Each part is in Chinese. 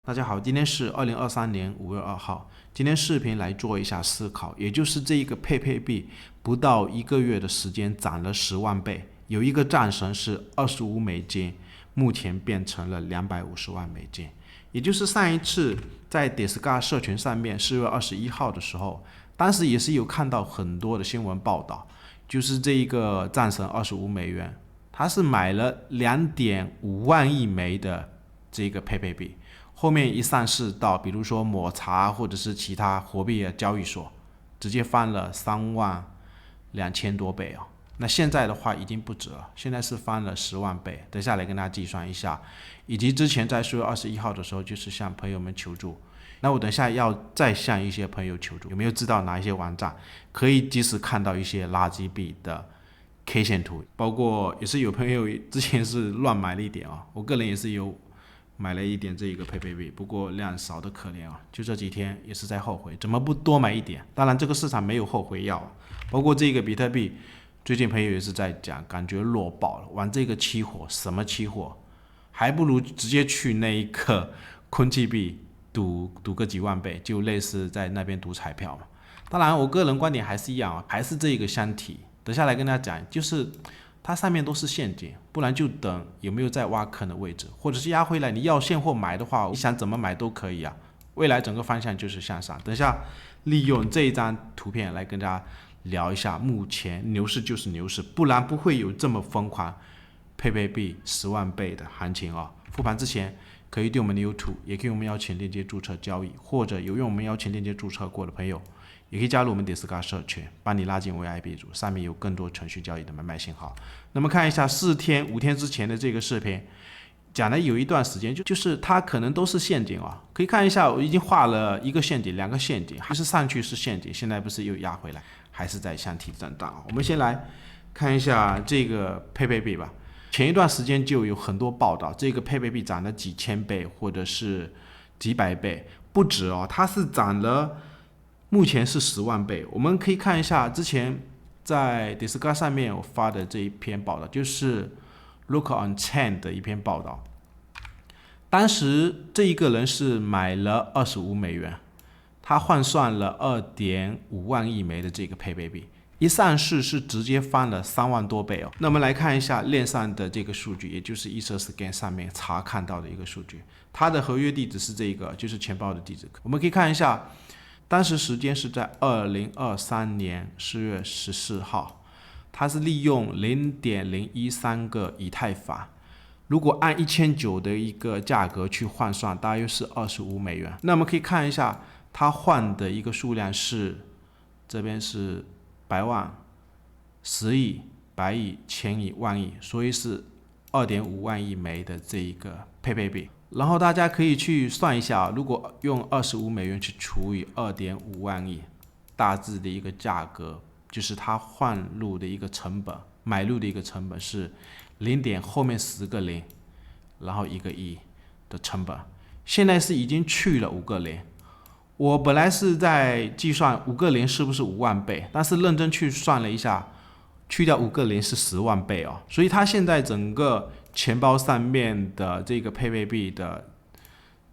大家好，今天是2023年5月2号。今天视频来做一下思考，也就是这一个佩佩币不到1个月的时间涨了10万倍，有一个战神是$25，目前变成了$250万。也就是上一次在 Discord 社群上面4月21号的时候，当时也是有看到很多的新闻报道，就是这一个战神$25，他是买了2.5万亿枚的这个佩佩币。后面一上市到比如说抹茶或者是其他货币的交易所，直接翻了32000多倍哦。那现在的话已经不止了，现在是翻了10万倍。等下来跟大家计算一下，以及之前在4月21号的时候就是向朋友们求助。那我等下要再向一些朋友求助，有没有知道哪一些网站可以及时看到一些垃圾币的 K 线图？包括也是有朋友之前是乱买了一点啊，我个人也是有买了一点这一个佩佩币，不过量少的可怜啊，就这几天也是在后悔，怎么不多买一点？当然这个市场没有后悔药，包括这个比特币，最近朋友也是在讲，感觉弱爆了，玩这个期货，什么期货，还不如直接去那一个空气币赌个几万倍，就类似在那边赌彩票嘛。当然我个人观点还是一样，还是这个箱体，等下来跟大家讲，就是它上面都是陷阱，不然就等有没有在挖坑的位置，或者是压回来。你要现货买的话，你想怎么买都可以啊。未来整个方向就是向上。等一下利用这一张图片来跟大家聊一下，目前牛市就是牛市，不然不会有这么疯狂佩佩币10万倍的行情啊。复盘之前可以对我们的 YouTube， 也可以用我们邀请链接注册交易，或者有用我们邀请链接注册过的朋友，也可以加入我们 Discord 社群，帮你拉进 VIP 组，上面有更多程序交易的买卖信号。那么看一下4天、5天之前的这个视频，讲了有一段时间，就是它可能都是陷阱啊。可以看一下，我已经画了一个陷阱、2个陷阱，还是上去是陷阱，现在不是又压回来，还是在箱体震荡。我们先来看一下这个佩佩币吧。前一段时间就有很多报道，这个佩佩币涨了几千倍，或者是几百倍，不止哦，它是涨了。目前是10万倍，我们可以看一下之前在 Discord 上面我发的这一篇报道，就是 Look on Chain 的一篇报道。当时这一个人是买了$25，他换算了2.5万亿枚的这个佩佩币，一上市是直接翻了3万多倍哦。那我们来看一下链上的这个数据，也就是 EtherScan 上面查看到的一个数据，它的合约地址是这个，就是钱包的地址。我们可以看一下。当时时间是在2023年4月14号，它是利用0.013个以太坊，如果按1900的一个价格去换算，大约是$25。那我们可以看一下，它换的一个数量是，这边是百万、10亿、100亿、1000亿、万亿，所以是2.5万亿枚的这一个佩佩币。然后大家可以去算一下，如果用$25去除以2.5万亿，大致的一个价格，就是它换入的一个成本，买入的一个成本是后面10个零，然后1个亿的成本。现在是已经去了5个零。我本来是在计算5个零是不是5万倍，但是认真去算了一下，去掉5个零是10万倍哦。所以它现在整个钱包上面的这个佩佩币的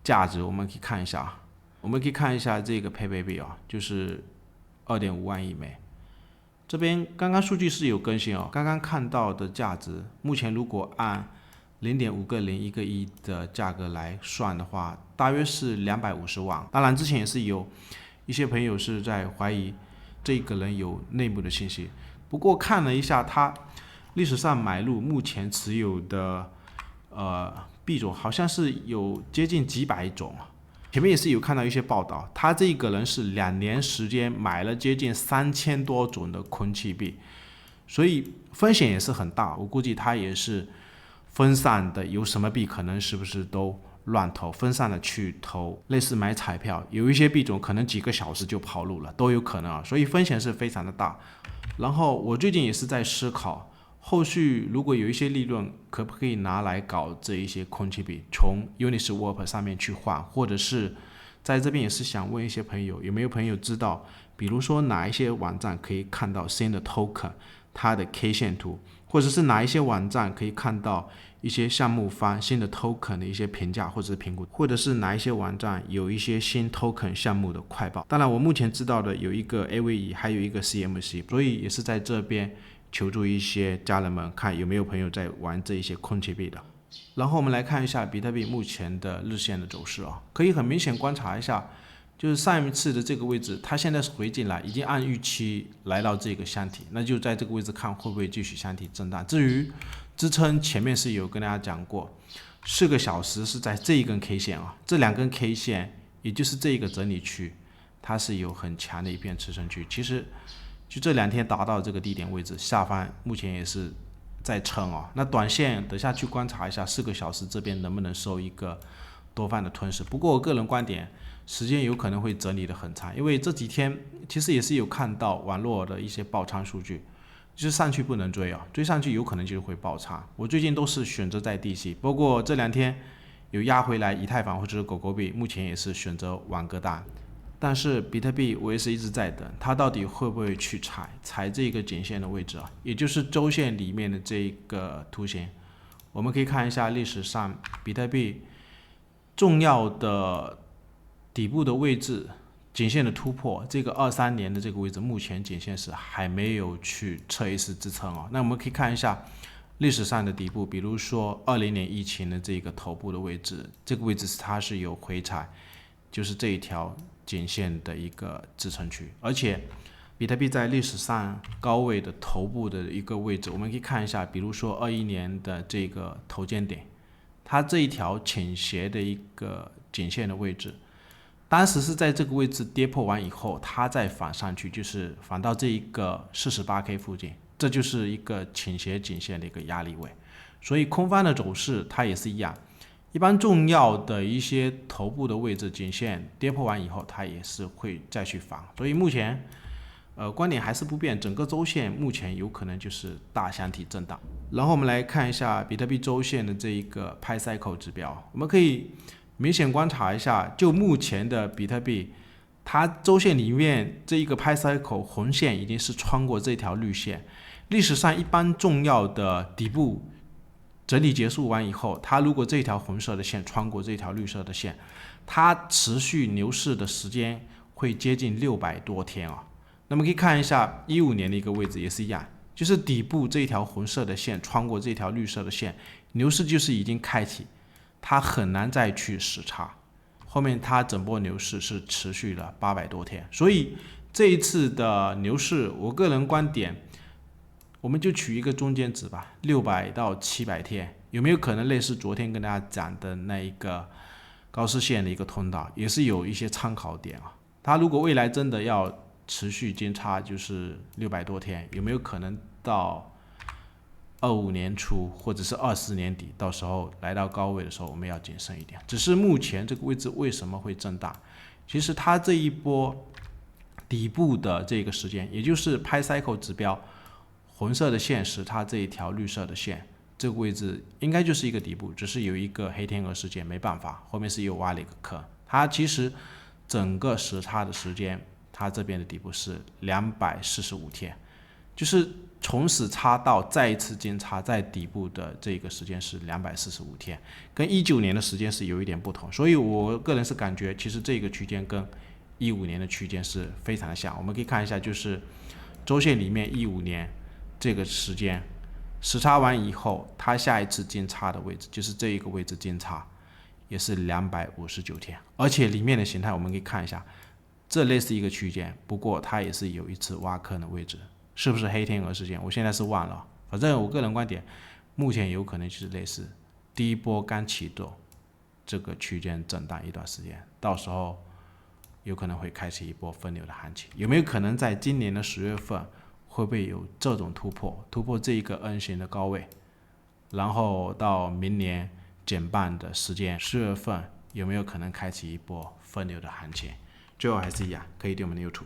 价值，我们可以看一下，这个佩佩币啊，就是2.5万亿枚。这边刚刚数据是有更新哦，刚刚看到的价值，目前如果按0.5个零1个亿的价格来算的话，大约是250万。当然之前也是有一些朋友是在怀疑这个人有内幕的信息，不过看了一下他历史上买入目前持有的币种，好像是有接近几百种。前面也是有看到一些报道，他这个人是2年时间买了接近3000多种的空气币，所以风险也是很大。我估计他也是分散的，有什么币可能是不是都乱投，分散的去投，类似买彩票，有一些币种可能几个小时就跑路了，都有可能啊，所以风险是非常的大。然后我最近也是在思考，后续如果有一些利润，可不可以拿来搞这一些空气币，从 Uniswap 上面去换，或者是在这边也是想问一些朋友，有没有朋友知道，比如说哪一些网站可以看到新的 token 它的 K 线图，或者是哪一些网站可以看到一些项目方新的 token 的一些评价或者是评估，或者是哪一些网站有一些新 token 项目的快报。当然我目前知道的有一个 AVE， 还有一个 CMC， 所以也是在这边求助一些家人们，看有没有朋友在玩这一些空气币的。然后我们来看一下比特币目前的日线的走势可以很明显观察一下，就是上一次的这个位置，它现在是回进来，已经按预期来到这个箱体，那就在这个位置看会不会继续箱体震荡。至于支撑，前面是有跟大家讲过，4个小时是在这一根 K 线这2根 K 线，也就是这一个整理区，它是有很强的一片支撑区。其实就这2天达到这个低点位置，下方目前也是在撑那短线等下去观察一下4个小时这边能不能收一个多方的吞噬。不过我个人观点，时间有可能会整理的很长，因为这几天其实也是有看到网络的一些爆仓数据，就是上去不能追追上去有可能就是会爆仓。我最近都是选择在低吸，不过这2天有压回来以太坊或者是狗狗币，目前也是选择网格单。但是比特币我也是一直在等，它到底会不会去踩这个颈线的位置也就是周线里面的这个图形。我们可以看一下历史上比特币重要的底部的位置，颈线的突破，这个23年的这个位置，目前颈线是还没有去测一次支撑那我们可以看一下历史上的底部，比如说20年疫情的这个头部的位置，这个位置它是有回踩，就是这一条颈线的一个支撑区。而且比特币在历史上高位的头部的一个位置，我们可以看一下，比如说21年的这个头肩顶，它这一条倾斜的一个颈线的位置，当时是在这个位置跌破完以后，它再反上去，就是反到这一个 48K 附近，这就是一个倾斜颈线的一个压力位。所以空方的走势它也是一样，一般重要的一些头部的位置颈线跌破完以后，它也是会再去反。所以目前观点还是不变，整个周线目前有可能就是大箱体震荡。然后我们来看一下比特币周线的这一个 Pi Cycle 指标，我们可以明显观察一下，就目前的比特币，它周线里面这一个 Pi Cycle 红线已经是穿过这条绿线。历史上一般重要的底部整理结束完以后，它如果这条红色的线穿过这条绿色的线，它持续牛市的时间会接近600多天那么可以看一下15年的一个位置也是一样，就是底部这条红色的线穿过这条绿色的线，牛市就是已经开启，它很难再去死叉，后面它整波牛市是持续了800多天。所以这一次的牛市，我个人观点，我们就取一个中间值吧，600到700天，有没有可能类似昨天跟大家讲的那一个高斯线的一个通道，也是有一些参考点它如果未来真的要持续金叉，就是600多天，有没有可能到25年初或者是24年底，到时候来到高位的时候，我们要谨慎一点。只是目前这个位置为什么会震荡？其实它这一波底部的这个时间，也就是 Pi Cycle 指标红色的线是它这一条绿色的线，这个位置应该就是一个底部，只是有一个黑天鹅事件，没办法，后面是又挖了一个坑。它其实整个时差的时间，它这边的底部是245天，就是从死叉到再一次金叉在底部的这个时间是245天，跟19年的时间是有一点不同。所以我个人是感觉，其实这个区间跟15年的区间是非常的像。我们可以看一下，就是周线里面15年这个时间死叉完以后，它下一次金叉的位置就是这一个位置金叉，也是259天，而且里面的形态我们可以看一下，这类似一个区间，不过它也是有一次挖坑的位置，是不是黑天鹅事件？我现在是忘了，反正我个人观点，目前有可能就是类似第一波刚启动这个区间震荡一段时间，到时候有可能会开启一波分流的行情。有没有可能在今年的10月份会不会有这种突破这一个 N 型的高位，然后到明年减半的时间10月份有没有可能开启一波分流的行情？最后还是一样，可以对我们的 YouTube